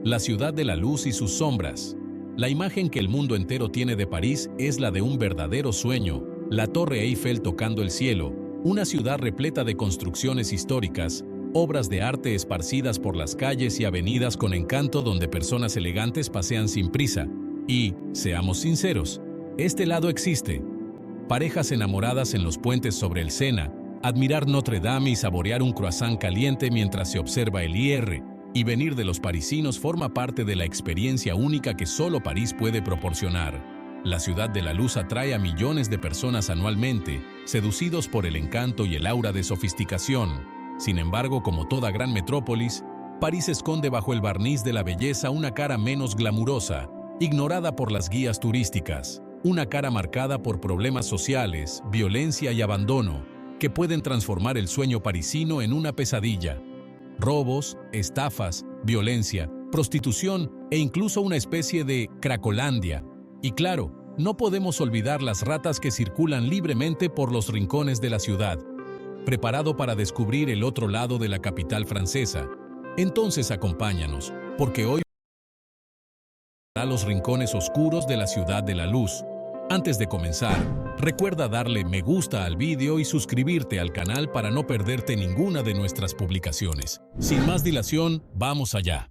La ciudad de la luz y sus sombras. La imagen que el mundo entero tiene de París es la de un verdadero sueño, la Torre Eiffel tocando el cielo, una ciudad repleta de construcciones históricas, obras de arte esparcidas por las calles y avenidas con encanto donde personas elegantes pasean sin prisa. Y, seamos sinceros, este lado existe. Parejas enamoradas en los puentes sobre el Sena, admirar Notre Dame y saborear un croissant caliente mientras se observa el IR, y venir de los parisinos forma parte de la experiencia única que solo París puede proporcionar. La ciudad de la luz atrae a millones de personas anualmente, seducidos por el encanto y el aura de sofisticación. Sin embargo, como toda gran metrópolis, París esconde bajo el barniz de la belleza una cara menos glamurosa, ignorada por las guías turísticas, una cara marcada por problemas sociales, violencia y abandono, que pueden transformar el sueño parisino en una pesadilla. Robos, estafas, violencia, prostitución e incluso una especie de Cracolandia. Y claro, no podemos olvidar las ratas que circulan libremente por los rincones de la ciudad. ¿Preparado para descubrir el otro lado de la capital francesa? Entonces acompáñanos, porque hoy a los rincones oscuros de la ciudad de la luz. Antes de comenzar, recuerda darle me gusta al vídeo y suscribirte al canal para no perderte ninguna de nuestras publicaciones. Sin más dilación, vamos allá.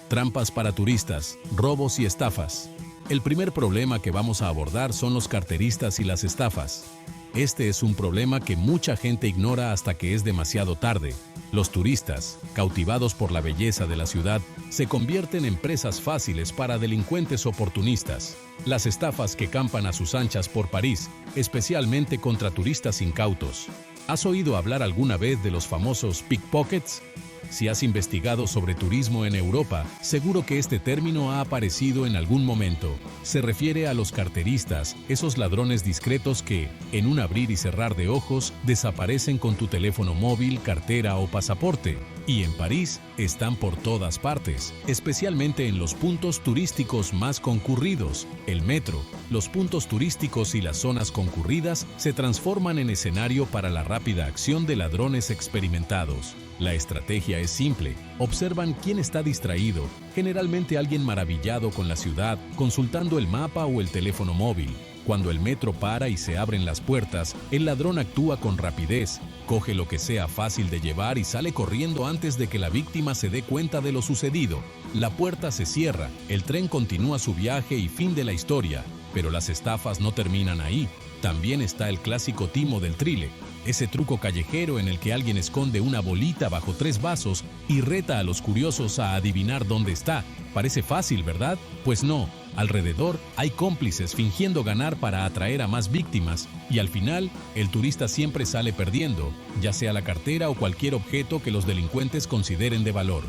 Trampas para turistas, robos y estafas. El primer problema que vamos a abordar son los carteristas y las estafas. Este es un problema que mucha gente ignora hasta que es demasiado tarde. Los turistas, cautivados por la belleza de la ciudad, se convierten en presas fáciles para delincuentes oportunistas. Las estafas que campan a sus anchas por París, especialmente contra turistas incautos. ¿Has oído hablar alguna vez de los famosos pickpockets? Si has investigado sobre turismo en Europa, seguro que este término ha aparecido en algún momento. Se refiere a los carteristas, esos ladrones discretos que, en un abrir y cerrar de ojos, desaparecen con tu teléfono móvil, cartera o pasaporte. Y en París están por todas partes, especialmente en los puntos turísticos más concurridos, el metro. Los puntos turísticos y las zonas concurridas se transforman en escenario para la rápida acción de ladrones experimentados. La estrategia es simple. Observan quién está distraído, generalmente alguien maravillado con la ciudad, consultando el mapa o el teléfono móvil. Cuando el metro para y se abren las puertas, el ladrón actúa con rapidez, coge lo que sea fácil de llevar y sale corriendo antes de que la víctima se dé cuenta de lo sucedido. La puerta se cierra, el tren continúa su viaje y fin de la historia. Pero las estafas no terminan ahí. También está el clásico timo del trile, ese truco callejero en el que alguien esconde una bolita bajo 3 vasos y reta a los curiosos a adivinar dónde está. Parece fácil, ¿verdad? Pues no. Alrededor hay cómplices fingiendo ganar para atraer a más víctimas y al final el turista siempre sale perdiendo, ya sea la cartera o cualquier objeto que los delincuentes consideren de valor.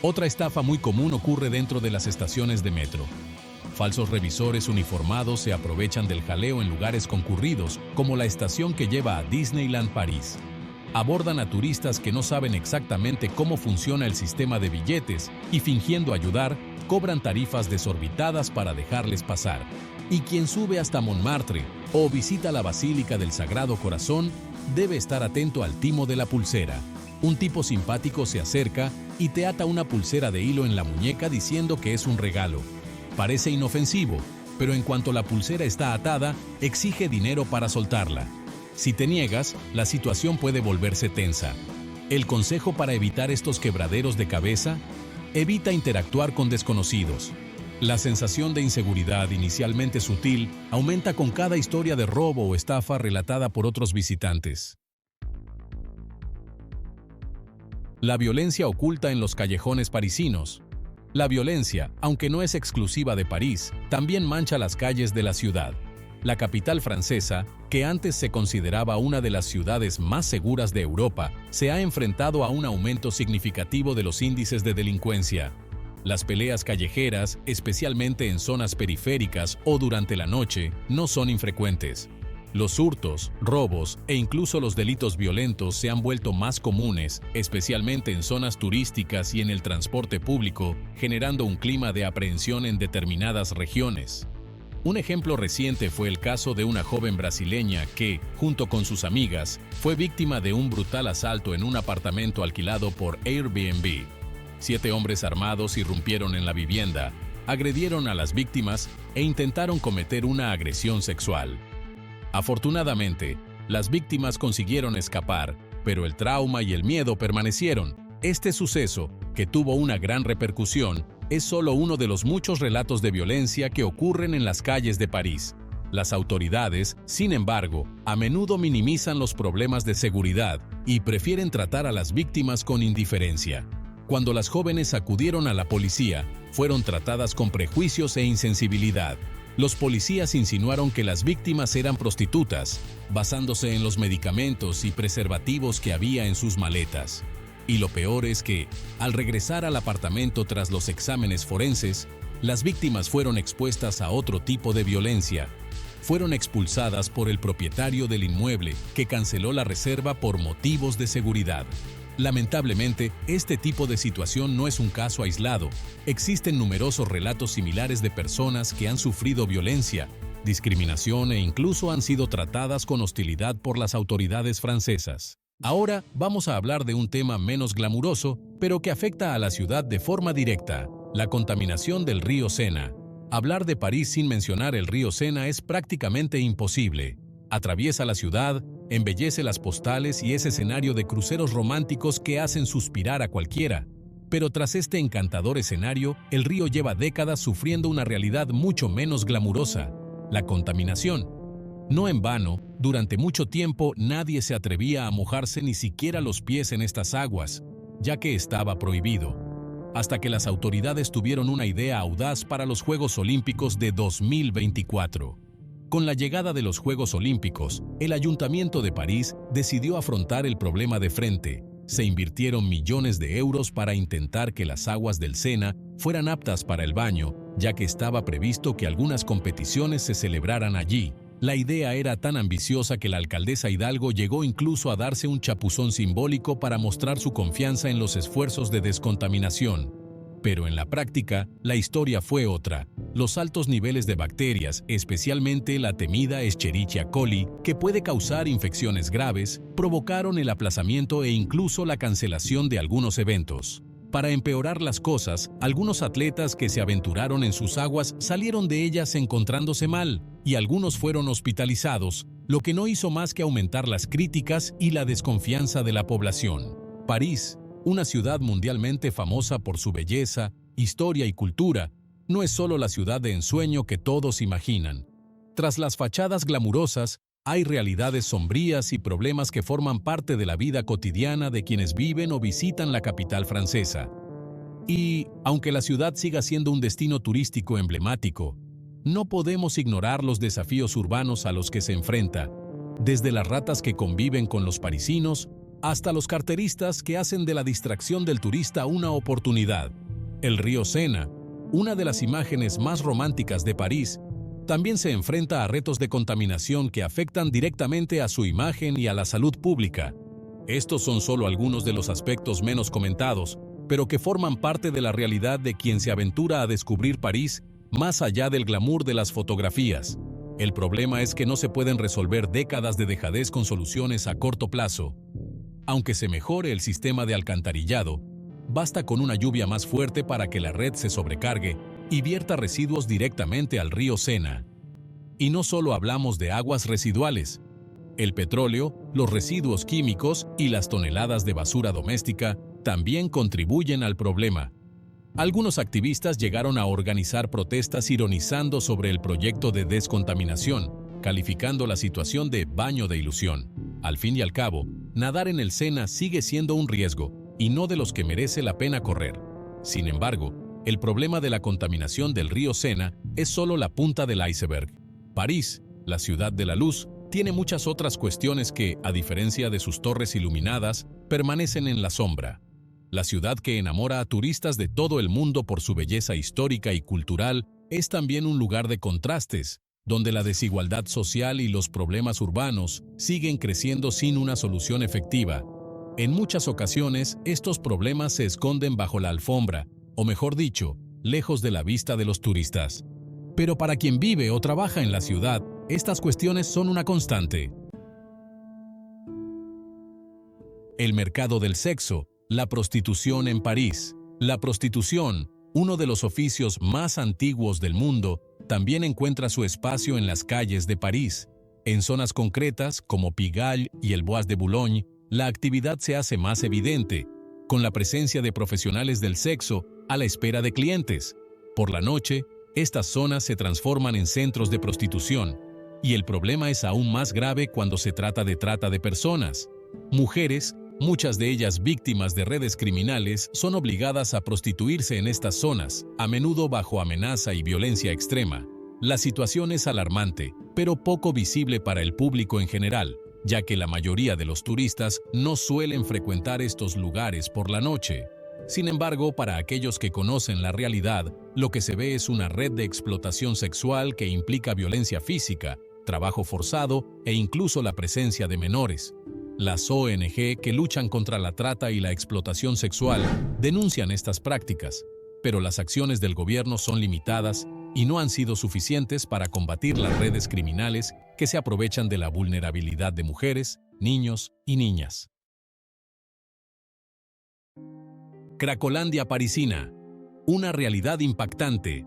Otra estafa muy común ocurre dentro de las estaciones de metro. Falsos revisores uniformados se aprovechan del jaleo en lugares concurridos, como la estación que lleva a Disneyland París. Abordan a turistas que no saben exactamente cómo funciona el sistema de billetes y, fingiendo ayudar, cobran tarifas desorbitadas para dejarles pasar. Y quien sube hasta Montmartre o visita la Basílica del Sagrado Corazón debe estar atento al timo de la pulsera. Un tipo simpático se acerca y te ata una pulsera de hilo en la muñeca diciendo que es un regalo. Parece inofensivo, pero en cuanto la pulsera está atada, exige dinero para soltarla. Si te niegas, la situación puede volverse tensa. El consejo para evitar estos quebraderos de cabeza: evita interactuar con desconocidos. La sensación de inseguridad, inicialmente sutil, aumenta con cada historia de robo o estafa relatada por otros visitantes. La violencia oculta en los callejones parisinos. La violencia, aunque no es exclusiva de París, también mancha las calles de la ciudad. La capital francesa, que antes se consideraba una de las ciudades más seguras de Europa, se ha enfrentado a un aumento significativo de los índices de delincuencia. Las peleas callejeras, especialmente en zonas periféricas o durante la noche, no son infrecuentes. Los hurtos, robos e incluso los delitos violentos se han vuelto más comunes, especialmente en zonas turísticas y en el transporte público, generando un clima de aprehensión en determinadas regiones. Un ejemplo reciente fue el caso de una joven brasileña que, junto con sus amigas, fue víctima de un brutal asalto en un apartamento alquilado por Airbnb. 7 hombres armados irrumpieron en la vivienda, agredieron a las víctimas e intentaron cometer una agresión sexual. Afortunadamente, las víctimas consiguieron escapar, pero el trauma y el miedo permanecieron. Este suceso, que tuvo una gran repercusión, es solo uno de los muchos relatos de violencia que ocurren en las calles de París. Las autoridades, sin embargo, a menudo minimizan los problemas de seguridad y prefieren tratar a las víctimas con indiferencia. Cuando las jóvenes acudieron a la policía, fueron tratadas con prejuicios e insensibilidad. Los policías insinuaron que las víctimas eran prostitutas, basándose en los medicamentos y preservativos que había en sus maletas. Y lo peor es que, al regresar al apartamento tras los exámenes forenses, las víctimas fueron expuestas a otro tipo de violencia. Fueron expulsadas por el propietario del inmueble, que canceló la reserva por motivos de seguridad. Lamentablemente, este tipo de situación no es un caso aislado. Existen numerosos relatos similares de personas que han sufrido violencia, discriminación e incluso han sido tratadas con hostilidad por las autoridades francesas. Ahora vamos a hablar de un tema menos glamuroso, pero que afecta a la ciudad de forma directa: la contaminación del río Sena. Hablar de París sin mencionar el río Sena es prácticamente imposible. Atraviesa la ciudad, embellece las postales y es escenario de cruceros románticos que hacen suspirar a cualquiera. Pero tras este encantador escenario, el río lleva décadas sufriendo una realidad mucho menos glamurosa: la contaminación. No en vano, durante mucho tiempo nadie se atrevía a mojarse ni siquiera los pies en estas aguas, ya que estaba prohibido. Hasta que las autoridades tuvieron una idea audaz para los Juegos Olímpicos de 2024. Con la llegada de los Juegos Olímpicos, el Ayuntamiento de París decidió afrontar el problema de frente. Se invirtieron millones de euros para intentar que las aguas del Sena fueran aptas para el baño, ya que estaba previsto que algunas competiciones se celebraran allí. La idea era tan ambiciosa que la alcaldesa Hidalgo llegó incluso a darse un chapuzón simbólico para mostrar su confianza en los esfuerzos de descontaminación. Pero en la práctica, la historia fue otra. Los altos niveles de bacterias, especialmente la temida Escherichia coli, que puede causar infecciones graves, provocaron el aplazamiento e incluso la cancelación de algunos eventos. Para empeorar las cosas, algunos atletas que se aventuraron en sus aguas salieron de ellas encontrándose mal, y algunos fueron hospitalizados, lo que no hizo más que aumentar las críticas y la desconfianza de la población. París, una ciudad mundialmente famosa por su belleza, historia y cultura, no es solo la ciudad de ensueño que todos imaginan. Tras las fachadas glamurosas, hay realidades sombrías y problemas que forman parte de la vida cotidiana de quienes viven o visitan la capital francesa. Y, aunque la ciudad siga siendo un destino turístico emblemático, no podemos ignorar los desafíos urbanos a los que se enfrenta, desde las ratas que conviven con los parisinos hasta los carteristas que hacen de la distracción del turista una oportunidad. El río Sena, una de las imágenes más románticas de París, también se enfrenta a retos de contaminación que afectan directamente a su imagen y a la salud pública. Estos son solo algunos de los aspectos menos comentados, pero que forman parte de la realidad de quien se aventura a descubrir París más allá del glamour de las fotografías. El problema es que no se pueden resolver décadas de dejadez con soluciones a corto plazo. Aunque se mejore el sistema de alcantarillado, basta con una lluvia más fuerte para que la red se sobrecargue y vierta residuos directamente al río Sena. Y no solo hablamos de aguas residuales. El petróleo, los residuos químicos y las toneladas de basura doméstica también contribuyen al problema. Algunos activistas llegaron a organizar protestas ironizando sobre el proyecto de descontaminación, calificando la situación de baño de ilusión. Al fin y al cabo, nadar en el Sena sigue siendo un riesgo, y no de los que merece la pena correr. Sin embargo, el problema de la contaminación del río Sena es solo la punta del iceberg. París, la ciudad de la luz, tiene muchas otras cuestiones que, a diferencia de sus torres iluminadas, permanecen en la sombra. La ciudad que enamora a turistas de todo el mundo por su belleza histórica y cultural es también un lugar de contrastes, donde la desigualdad social y los problemas urbanos siguen creciendo sin una solución efectiva. En muchas ocasiones, estos problemas se esconden bajo la alfombra, o mejor dicho, lejos de la vista de los turistas. Pero para quien vive o trabaja en la ciudad, estas cuestiones son una constante. El mercado del sexo, la prostitución en París. La prostitución, uno de los oficios más antiguos del mundo, también encuentra su espacio en las calles de París. En zonas concretas, como Pigalle y el Bois de Boulogne, la actividad se hace más evidente, con la presencia de profesionales del sexo a la espera de clientes. Por la noche, estas zonas se transforman en centros de prostitución, y el problema es aún más grave cuando se trata de trata de personas. Mujeres, muchas de ellas víctimas de redes criminales, son obligadas a prostituirse en estas zonas, a menudo bajo amenaza y violencia extrema. La situación es alarmante, pero poco visible para el público en general, ya que la mayoría de los turistas no suelen frecuentar estos lugares por la noche. Sin embargo, para aquellos que conocen la realidad, lo que se ve es una red de explotación sexual que implica violencia física, trabajo forzado e incluso la presencia de menores. Las ONG que luchan contra la trata y la explotación sexual denuncian estas prácticas, pero las acciones del gobierno son limitadas y no han sido suficientes para combatir las redes criminales que se aprovechan de la vulnerabilidad de mujeres, niños y niñas. Cracolandia parisina. Una realidad impactante.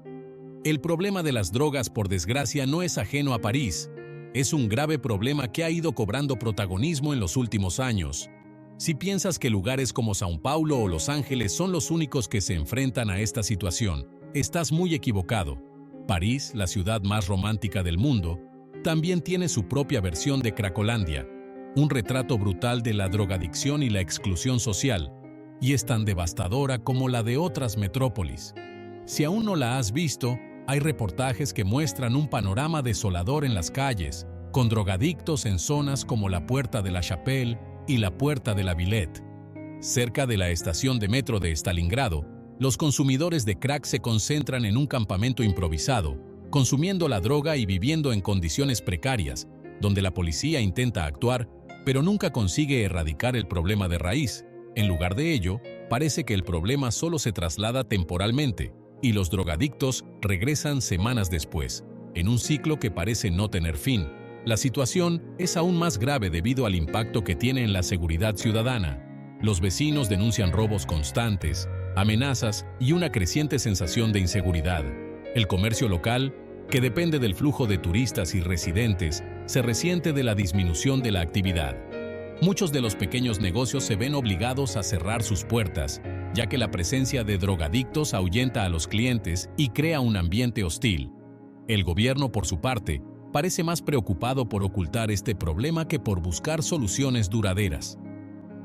El problema de las drogas, por desgracia, no es ajeno a París. Es un grave problema que ha ido cobrando protagonismo en los últimos años. Si piensas que lugares como São Paulo o Los Ángeles son los únicos que se enfrentan a esta situación, estás muy equivocado. París, la ciudad más romántica del mundo, también tiene su propia versión de Cracolandia, un retrato brutal de la drogadicción y la exclusión social, y es tan devastadora como la de otras metrópolis. Si aún no la has visto, hay reportajes que muestran un panorama desolador en las calles, con drogadictos en zonas como la Puerta de la Chapelle y la Puerta de la Villette. Cerca de la estación de metro de Stalingrado, los consumidores de crack se concentran en un campamento improvisado, consumiendo la droga y viviendo en condiciones precarias, donde la policía intenta actuar, pero nunca consigue erradicar el problema de raíz. En lugar de ello, parece que el problema solo se traslada temporalmente, y los drogadictos regresan semanas después, en un ciclo que parece no tener fin. La situación es aún más grave debido al impacto que tiene en la seguridad ciudadana. Los vecinos denuncian robos constantes, amenazas y una creciente sensación de inseguridad. El comercio local, que depende del flujo de turistas y residentes, se resiente de la disminución de la actividad. Muchos de los pequeños negocios se ven obligados a cerrar sus puertas, ya que la presencia de drogadictos ahuyenta a los clientes y crea un ambiente hostil. El gobierno, por su parte, parece más preocupado por ocultar este problema que por buscar soluciones duraderas.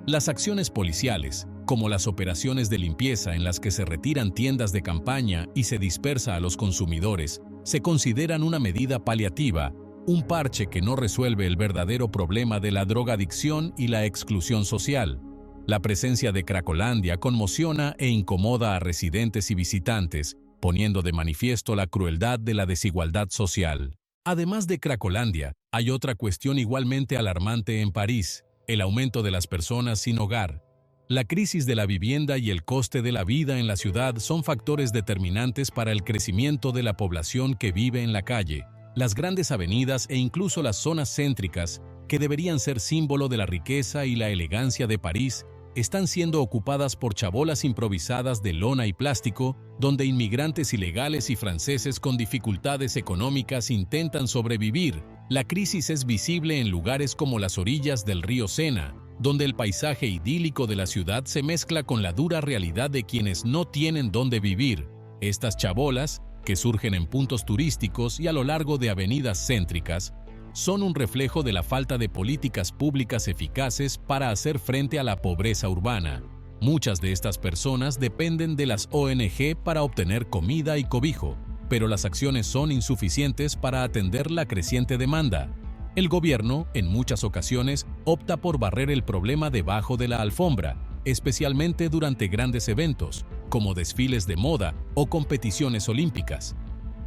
Las acciones policiales, como las operaciones de limpieza en las que se retiran tiendas de campaña y se dispersa a los consumidores, se consideran una medida paliativa, un parche que no resuelve el verdadero problema de la drogadicción y la exclusión social. La presencia de Cracolandia conmociona e incomoda a residentes y visitantes, poniendo de manifiesto la crueldad de la desigualdad social. Además de Cracolandia, hay otra cuestión igualmente alarmante en París: el aumento de las personas sin hogar. La crisis de la vivienda y el coste de la vida en la ciudad son factores determinantes para el crecimiento de la población que vive en la calle. Las grandes avenidas e incluso las zonas céntricas, que deberían ser símbolo de la riqueza y la elegancia de París, están siendo ocupadas por chabolas improvisadas de lona y plástico, donde inmigrantes ilegales y franceses con dificultades económicas intentan sobrevivir. La crisis es visible en lugares como las orillas del río Sena, donde el paisaje idílico de la ciudad se mezcla con la dura realidad de quienes no tienen dónde vivir. Estas chabolas, que surgen en puntos turísticos y a lo largo de avenidas céntricas, son un reflejo de la falta de políticas públicas eficaces para hacer frente a la pobreza urbana. Muchas de estas personas dependen de las ONG para obtener comida y cobijo, pero las acciones son insuficientes para atender la creciente demanda. El gobierno, en muchas ocasiones, opta por barrer el problema debajo de la alfombra, especialmente durante grandes eventos, como desfiles de moda o competiciones olímpicas.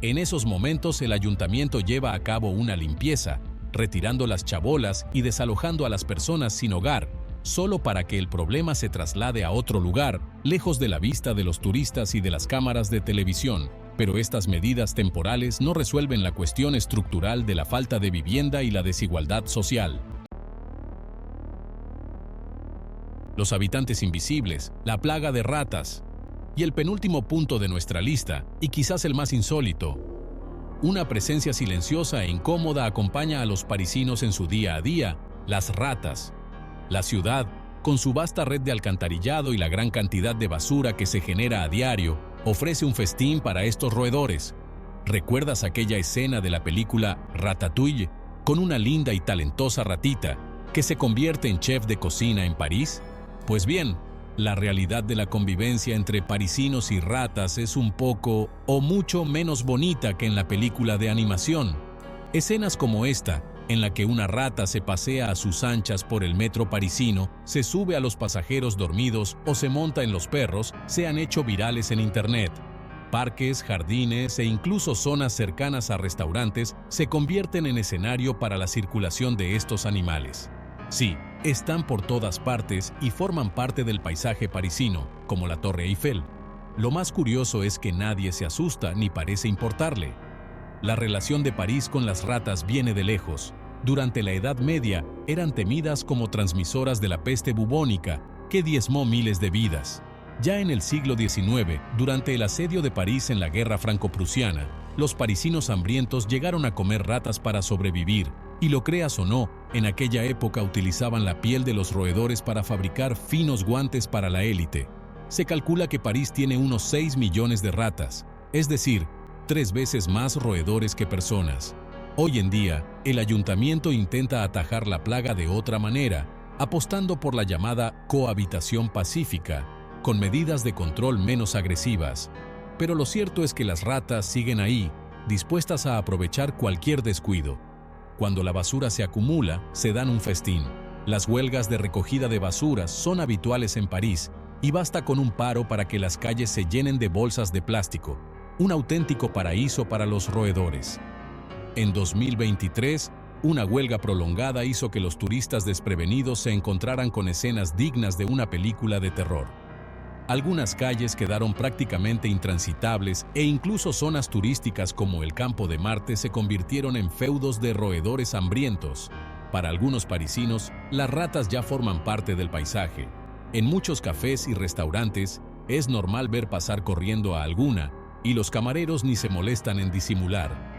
En esos momentos el ayuntamiento lleva a cabo una limpieza, retirando las chabolas y desalojando a las personas sin hogar, solo para que el problema se traslade a otro lugar, lejos de la vista de los turistas y de las cámaras de televisión. Pero estas medidas temporales no resuelven la cuestión estructural de la falta de vivienda y la desigualdad social. Los habitantes invisibles, la plaga de ratas. Y el penúltimo punto de nuestra lista, y quizás el más insólito, una presencia silenciosa e incómoda acompaña a los parisinos en su día a día: las ratas. La ciudad, con su vasta red de alcantarillado y la gran cantidad de basura que se genera a diario, ofrece un festín para estos roedores. ¿Recuerdas aquella escena de la película Ratatouille, con una linda y talentosa ratita que se convierte en chef de cocina en París? Pues bien, la realidad de la convivencia entre parisinos y ratas es un poco o mucho menos bonita que en la película de animación. Escenas como esta, en la que una rata se pasea a sus anchas por el metro parisino, se sube a los pasajeros dormidos o se monta en los perros, se han hecho virales en internet. Parques, jardines e incluso zonas cercanas a restaurantes se convierten en escenario para la circulación de estos animales. Sí, están por todas partes y forman parte del paisaje parisino, como la Torre Eiffel. Lo más curioso es que nadie se asusta ni parece importarle. La relación de París con las ratas viene de lejos. Durante la Edad Media eran temidas como transmisoras de la peste bubónica, que diezmó miles de vidas. Ya en el siglo XIX, durante el asedio de París en la Guerra Franco-Prusiana, los parisinos hambrientos llegaron a comer ratas para sobrevivir. Y lo creas o no, en aquella época utilizaban la piel de los roedores para fabricar finos guantes para la élite. Se calcula que París tiene unos 6 millones de ratas, es decir, 3 veces más roedores que personas. Hoy en día, el ayuntamiento intenta atajar la plaga de otra manera, apostando por la llamada cohabitación pacífica, con medidas de control menos agresivas. Pero lo cierto es que las ratas siguen ahí, dispuestas a aprovechar cualquier descuido. Cuando la basura se acumula, se dan un festín. Las huelgas de recogida de basuras son habituales en París, y basta con un paro para que las calles se llenen de bolsas de plástico, un auténtico paraíso para los roedores. En 2023, una huelga prolongada hizo que los turistas desprevenidos se encontraran con escenas dignas de una película de terror. Algunas calles quedaron prácticamente intransitables e incluso zonas turísticas como el Campo de Marte se convirtieron en feudos de roedores hambrientos. Para algunos parisinos, las ratas ya forman parte del paisaje. En muchos cafés y restaurantes, es normal ver pasar corriendo a alguna, y los camareros ni se molestan en disimular.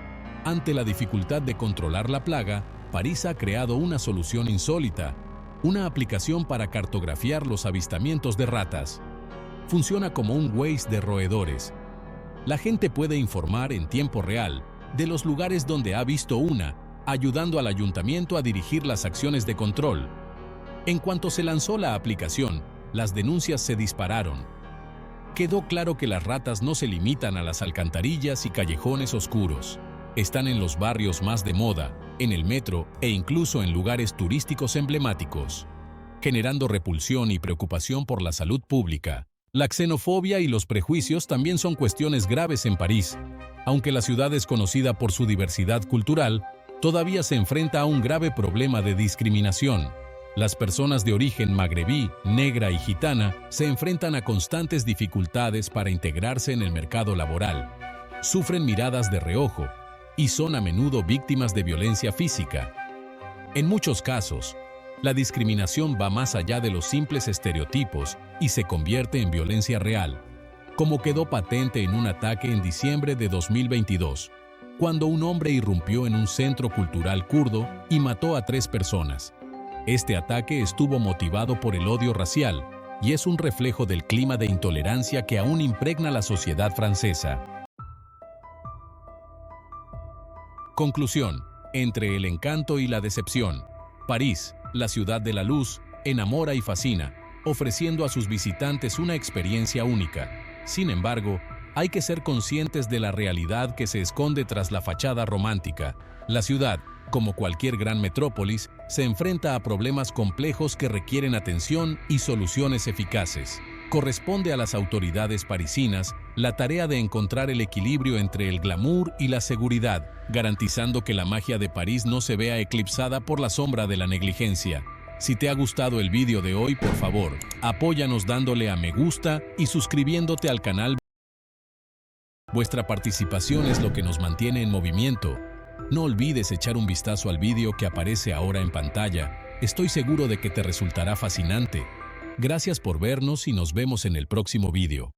Ante la dificultad de controlar la plaga, París ha creado una solución insólita: una aplicación para cartografiar los avistamientos de ratas. Funciona como un Waze de roedores. La gente puede informar en tiempo real de los lugares donde ha visto una, ayudando al ayuntamiento a dirigir las acciones de control. En cuanto se lanzó la aplicación, las denuncias se dispararon. Quedó claro que las ratas no se limitan a las alcantarillas y callejones oscuros. Están en los barrios más de moda, en el metro e incluso en lugares turísticos emblemáticos, generando repulsión y preocupación por la salud pública. La xenofobia y los prejuicios también son cuestiones graves en París. Aunque la ciudad es conocida por su diversidad cultural, todavía se enfrenta a un grave problema de discriminación. Las personas de origen magrebí, negra y gitana se enfrentan a constantes dificultades para integrarse en el mercado laboral. Sufren miradas de reojo y son a menudo víctimas de violencia física. En muchos casos, la discriminación va más allá de los simples estereotipos y se convierte en violencia real, como quedó patente en un ataque en diciembre de 2022, cuando un hombre irrumpió en un centro cultural kurdo y mató a 3 personas. Este ataque estuvo motivado por el odio racial y es un reflejo del clima de intolerancia que aún impregna la sociedad francesa. Conclusión: entre el encanto y la decepción, París, la ciudad de la luz, enamora y fascina, ofreciendo a sus visitantes una experiencia única. Sin embargo, hay que ser conscientes de la realidad que se esconde tras la fachada romántica. La ciudad, como cualquier gran metrópolis, se enfrenta a problemas complejos que requieren atención y soluciones eficaces. Corresponde a las autoridades parisinas la tarea de encontrar el equilibrio entre el glamour y la seguridad, garantizando que la magia de París no se vea eclipsada por la sombra de la negligencia. Si te ha gustado el vídeo de hoy, por favor, apóyanos dándole a me gusta y suscribiéndote al canal. Vuestra participación es lo que nos mantiene en movimiento. No olvides echar un vistazo al vídeo que aparece ahora en pantalla. Estoy seguro de que te resultará fascinante. Gracias por vernos y nos vemos en el próximo vídeo.